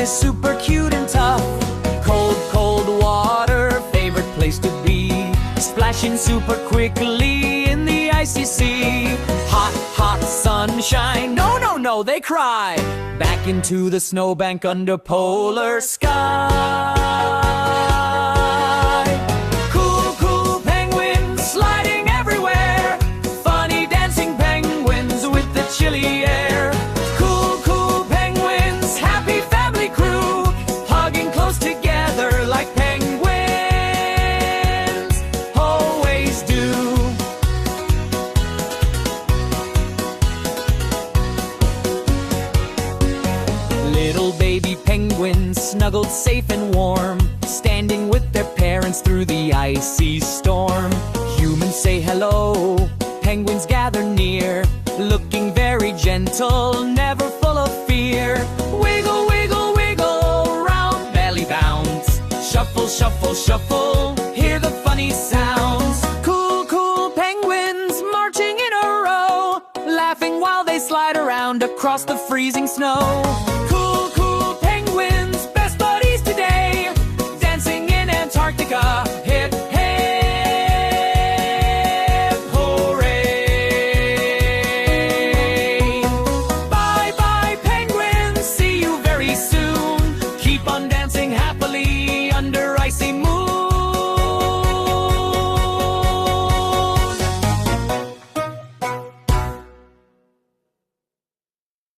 is super cute and tough. Cold, cold water, favorite place to be. Splashing super quickly in the icy sea. Hot, hot sunshine, no, no, no, they cry. Back into the snowbank under polar sky. Cool, cool penguins sliding everywhere. Funny dancing penguins with the chilly air. Cool, cool penguins, happy family crew, hugging close together like penguins always do. Little baby penguins snuggled safe and warm, standing with their parents through the icy storm. Humans say hello, penguins gather near, looking very gentle, never full of fear. Wiggle, wiggle, wiggle, round belly bounce. Shuffle, shuffle, shuffle, hear the funny sounds. Cool, cool penguins marching in a row, laughing while they slide around across the freezing snow. Cool, cool penguins, best buddies today, dancing in Antarctica. Hip, hip, hooray. Bye, bye penguins, see you very soon. Keep on dancing happily under icy moon.